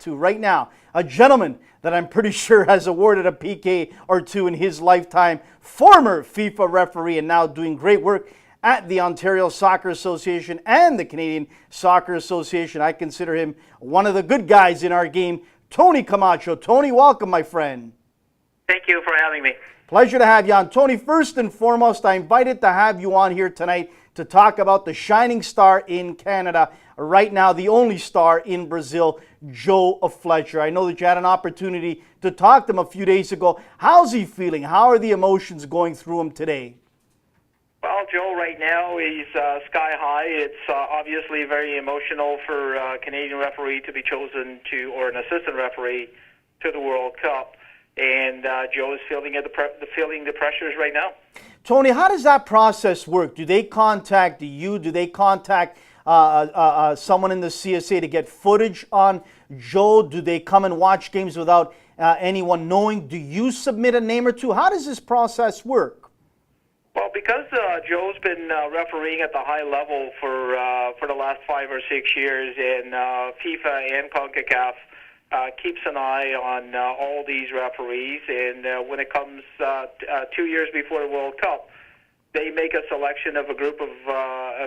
to right now, a gentleman that I'm pretty sure has awarded a PK or two in his lifetime, former FIFA referee and now doing great work at the Ontario Soccer Association and the Canadian Soccer Association. I consider him one of the good guys in our game, Tony Camacho. Tony, welcome, my friend. Thank you for having me. Pleasure to have you on. Tony, first and foremost, I invited to have you on here tonight to talk about the shining star in Canada, right now the only star in Brazil, Joe Fletcher. I know that you had an opportunity to talk to him a few days ago. How's he feeling? How are the emotions going through him today? Well, Joe, right now he's sky high. It's obviously very emotional for a Canadian referee to be chosen to, or an assistant referee, to the World Cup. And Joe is feeling the pressures right now. Tony, how does that process work? Do they contact you? Do they contact someone in the CSA to get footage on Joe? Do they come and watch games without anyone knowing? Do you submit a name or two? How does this process work? Well, because Joe's been refereeing at the high level for the last 5 or 6 years, and FIFA and CONCACAF keeps an eye on all these referees, and when it comes 2 years before the World Cup, they make a selection of a group of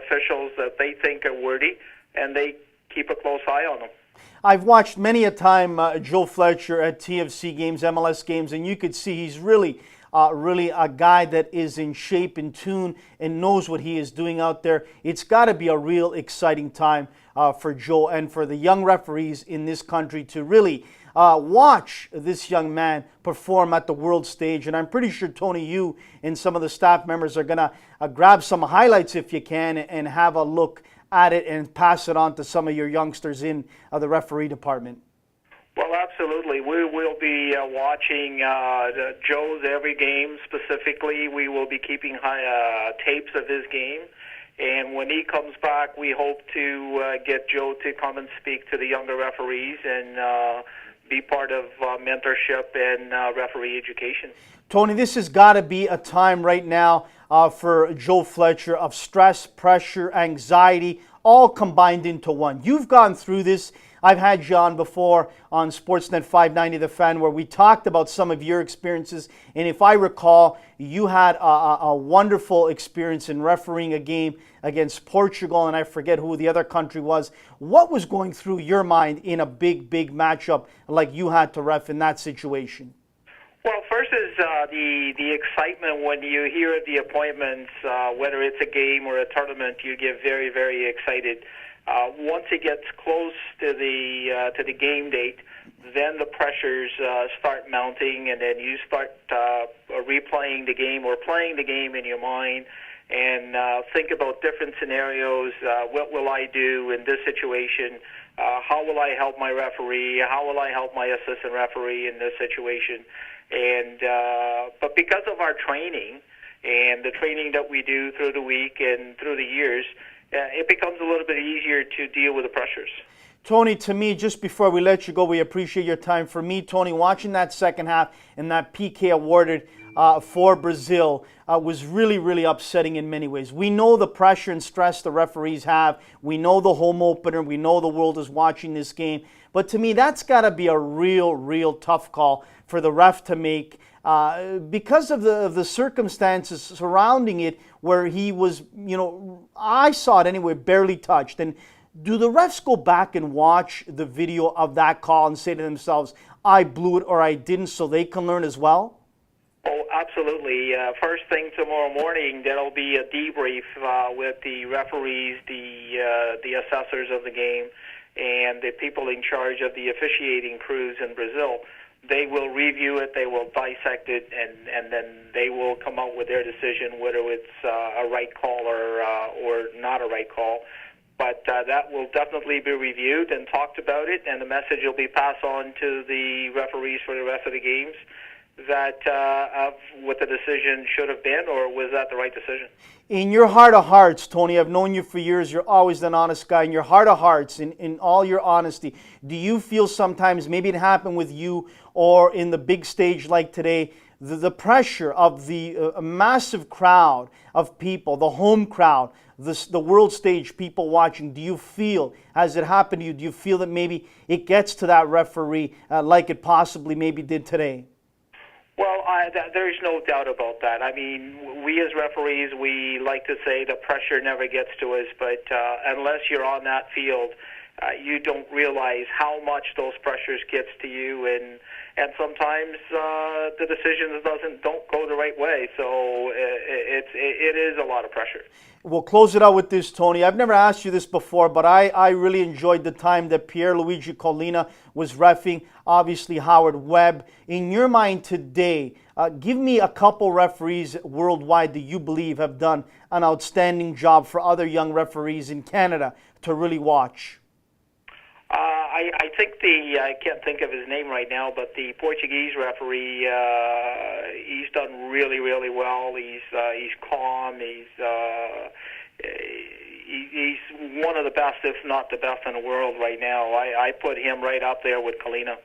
officials that they think are worthy, and they keep a close eye on them. I've watched many a time Joe Fletcher at TFC games, MLS games, and you could see he's really a guy that is in shape, in tune, and knows what he is doing out there. It's got to be a real exciting time for Joe and for the young referees in this country to really watch this young man perform at the world stage. And I'm pretty sure, Tony, you and some of the staff members are going to grab some highlights if you can and have a look at it and pass it on to some of your youngsters in the referee department. Well, absolutely. We will be watching Joe's every game specifically. We will be keeping tapes of his game. And when he comes back, we hope to get Joe to come and speak to the younger referees and be part of mentorship and referee education. Tony, this has got to be a time right now for Joe Fletcher of stress, pressure, anxiety, all combined into one. You've gone through this. I've had you on before on Sportsnet 590 The Fan where we talked about some of your experiences. And if I recall, you had a wonderful experience in refereeing a game against Portugal, and I forget who the other country was. What was going through your mind in a big matchup like you had to ref in that situation? Well, first is the excitement when you hear the appointments, whether it's a game or a tournament, you get very, very excited. Once it gets close to the game date, then the pressures start mounting, and then you start replaying the game or playing the game in your mind, and think about different scenarios. What will I do in this situation? How will I help my referee? How will I help my assistant referee in this situation? And but because of our training and the training that we do through the week and through the years, it becomes a little bit easier to deal with the pressures. Tony, to me, just before we let you go, we appreciate your time. For me, Tony, watching that second half and that PK awarded for Brazil was really upsetting in many ways. We know the pressure and stress the referees have. We know the home opener. We know the world is watching this game. But to me, that's got to be a real tough call for the ref to make because of the circumstances surrounding it, where he was, I saw it anyway, barely touched. And do the refs go back and watch the video of that call and say to themselves, I blew it or I didn't, so they can learn as well? Oh, absolutely. First thing tomorrow morning, there'll be a debrief with the referees, the assessors of the game, and the people in charge of the officiating crews in Brazil. They will review it, they will dissect it, and then they will come out with their decision whether it's a right call or not a right call. But that will definitely be reviewed and talked about it, and the message will be passed on to the referees for the rest of the games that of what the decision should have been, or was that the right decision. In your heart of hearts, Tony, I've known you for years, you're always an honest guy. In your heart of hearts, in all your honesty, do you feel sometimes, maybe it happened with you or in the big stage like today, the pressure of the massive crowd of people, the home crowd, the world stage, people watching, do you feel, has it happened to you, do you feel that maybe it gets to that referee like it possibly maybe did today? Well, there's no doubt about that. I mean, we as referees, we like to say the pressure never gets to us, but unless you're on that field, you don't realize how much those pressures gets to you, and sometimes the decisions don't go the right way. So it is a lot of pressure. We'll close it out with this, Tony. I've never asked you this before, but I really enjoyed the time that Pierluigi Collina was reffing, obviously Howard Webb. In your mind today, give me a couple referees worldwide that you believe have done an outstanding job for other young referees in Canada to really watch. I think I can't think of his name right now, but the Portuguese referee, he's done really, really well. He's calm. He's one of the best, if not the best in the world right now. I put him right up there with Collina.